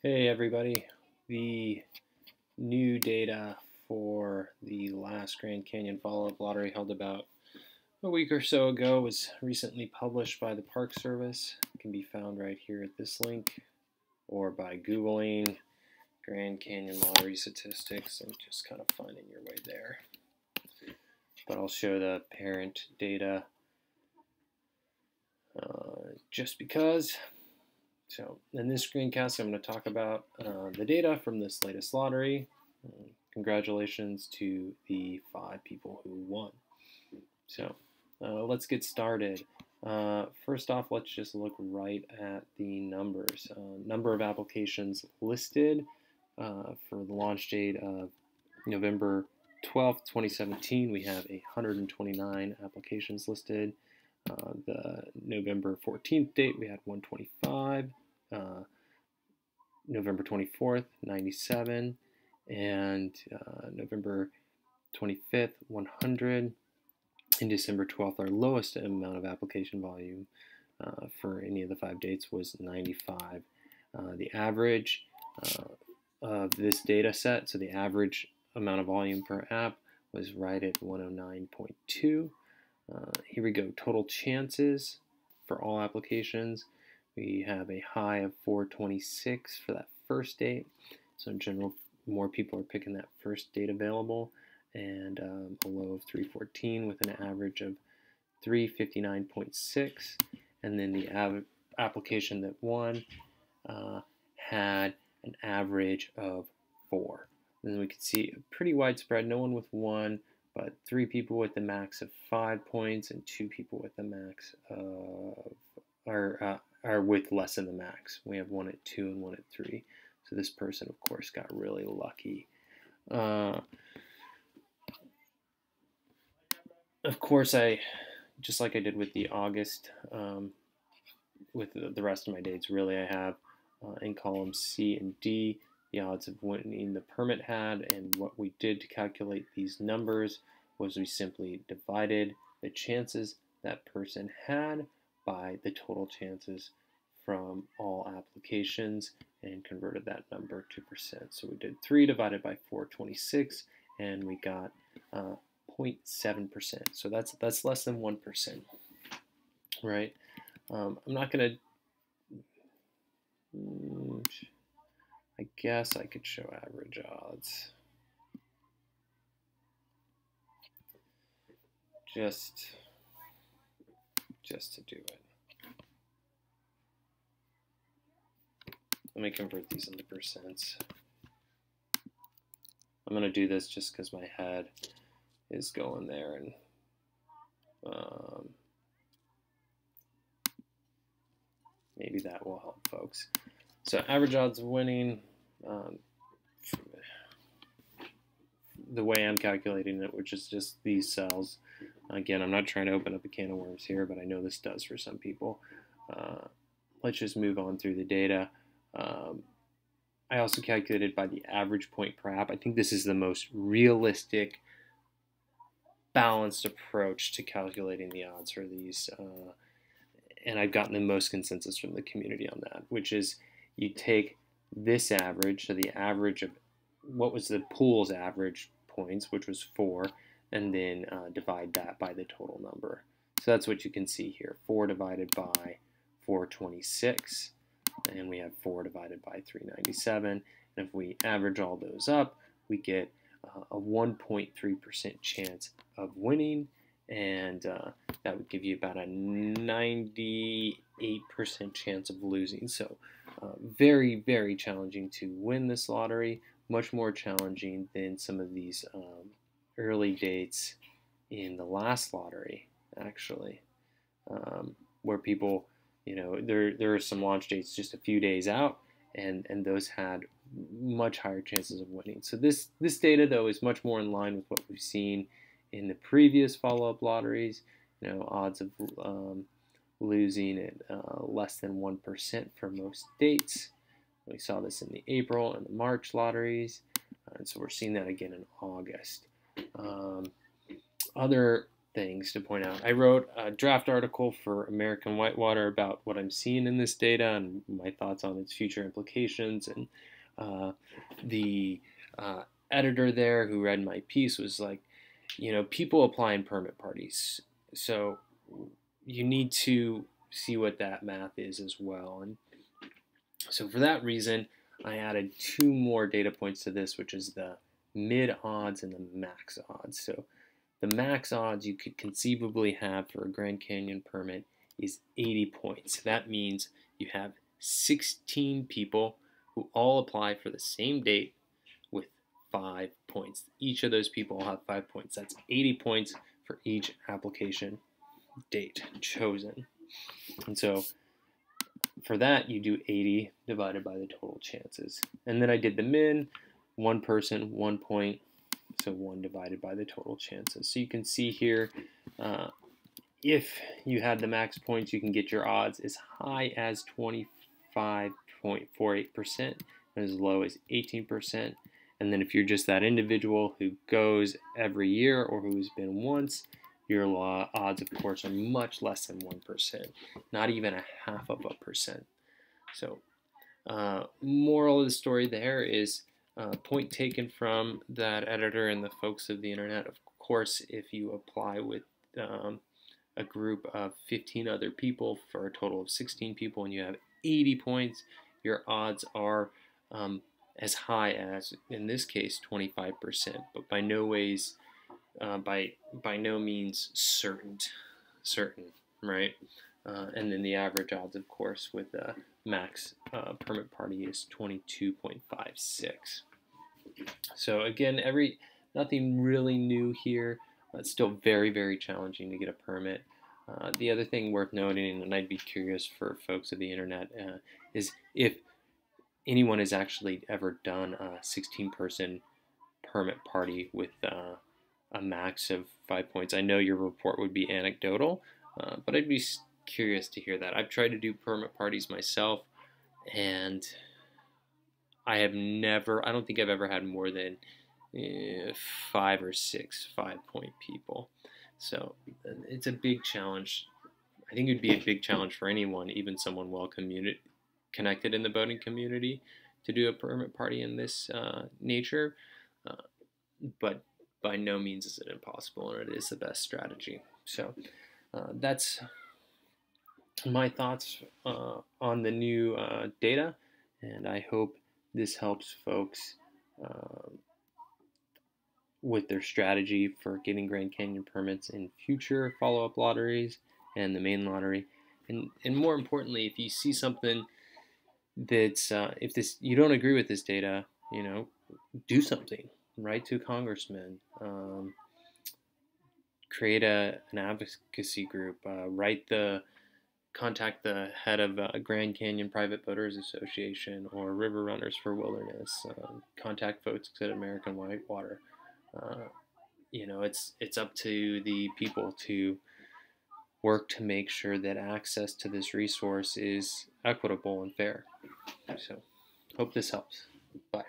Hey everybody, the new data for the last Grand Canyon follow-up lottery held about a week or so ago was recently published by the Park Service. It can be found right here at this link or by Googling Grand Canyon lottery statistics and just kind of finding your way there. But I'll show the parent data just because. So in this screencast, I'm going to talk about the data from this latest lottery. Congratulations to the 5 people who won. So let's get started. First off, let's just look right at the numbers. Number of applications listed for the launch date of November 12th, 2017. We have 129 applications listed. The November 14th date, we had 125. November 24th, 97. And November 25th, 100. And December 12th, our lowest amount of application volume for any of the 5 dates was 95. The average of this data set, so the average amount of volume per app, was right at 109.2. Here we go, total chances for all applications. We have a high of 426 for that first date. So in general, more people are picking that first date available, and a low of 314 with an average of 359.6. And then the application that won had an average of 4. And then we can see a pretty widespread, no one with 1, but 3 people with the max of 5 points and 2 people with the max of, are with less than the max. We have 1 at 2 and 1 at 3. So this person, of course, got really lucky. Of course, just like I did with the August, with the rest of my dates, really I have in columns C and D the odds of winning the permit had, and what we did to calculate these numbers was we simply divided the chances that person had by the total chances from all applications and converted that number to percent. So we did 3 divided by 426, and we got 0.7%. So that's less than 1%, right? I'm not going to, I guess I could show average odds. Just to do it. Let me convert these into percents. I'm going to do this just because my head is going there, and maybe that will help folks. So average odds of winning, the way I'm calculating it, which is just these cells. Again, I'm not trying to open up a can of worms here, but I know this does for some people. Let's just move on through the data. I also calculated by the average point per app. I think this is the most realistic, balanced approach to calculating the odds for these. And I've gotten the most consensus from the community on that, which is you take this average, so the average of what was the pool's average points, which was 4, and then divide that by the total number. So that's what you can see here, 4 divided by 426, and we have 4 divided by 397. And if we average all those up, we get a 1.3% chance of winning, and that would give you about a 98% chance of losing. So very, very challenging to win this lottery, much more challenging than some of these early dates in the last lottery, actually, where people, there are some launch dates just a few days out, and those had much higher chances of winning. So this data, though, is much more in line with what we've seen in the previous follow-up lotteries. Odds of losing at less than 1% for most dates. We saw this in the April and the March lotteries, and so we're seeing that again in August. Other things to point out. I wrote a draft article for American Whitewater about what I'm seeing in this data and my thoughts on its future implications. And the editor there who read my piece was like, people apply in permit parties. So you need to see what that math is as well. And so for that reason, I added 2 more data points to this, which is the mid odds and the max odds. So the max odds you could conceivably have for a Grand Canyon permit is 80 points. That means you have 16 people who all apply for the same date with 5 points. Each of those people will have 5 points. That's 80 points for each application date chosen. And so for that, you do 80 divided by the total chances. And then I did the min, 1 person, 1 point, so 1 divided by the total chances. So you can see here, if you had the max points, you can get your odds as high as 25.48% and as low as 18%. And then if you're just that individual who goes every year or who's been once, your odds, of course, are much less than 1%, not even 0.5%. So moral of the story there is point taken from that editor and the folks of the internet. Of course, if you apply with a group of 15 other people for a total of 16 people and you have 80 points, your odds are as high as, in this case, 25%, but by no ways, by no means certain, right? And then the average odds, of course, with the max permit party is 22.56. So again, nothing really new here. It's still very, very challenging to get a permit. The other thing worth noting, and I'd be curious for folks of the internet, is if anyone has actually ever done a 16-person permit party with a max of 5 points. I know your report would be anecdotal, but I'd be curious to hear that. I've tried to do permit parties myself, and I don't think I've ever had more than 5 or 6 5-point people. So it's a big challenge. I think it would be a big challenge for anyone, even someone well connected in the boating community, to do a permit party in this nature. But by no means is it impossible, and it is the best strategy. So that's my thoughts on the new data, and I hope this helps folks with their strategy for getting Grand Canyon permits in future follow-up lotteries and the main lottery. And more importantly, if you see something that's if you don't agree with this data, do something. Write to a congressman, create an advocacy group, contact the head of Grand Canyon Private Boaters Association or River Runners for Wilderness, contact folks at American Whitewater. It's up to the people to work to make sure that access to this resource is equitable and fair. So, hope this helps. Bye.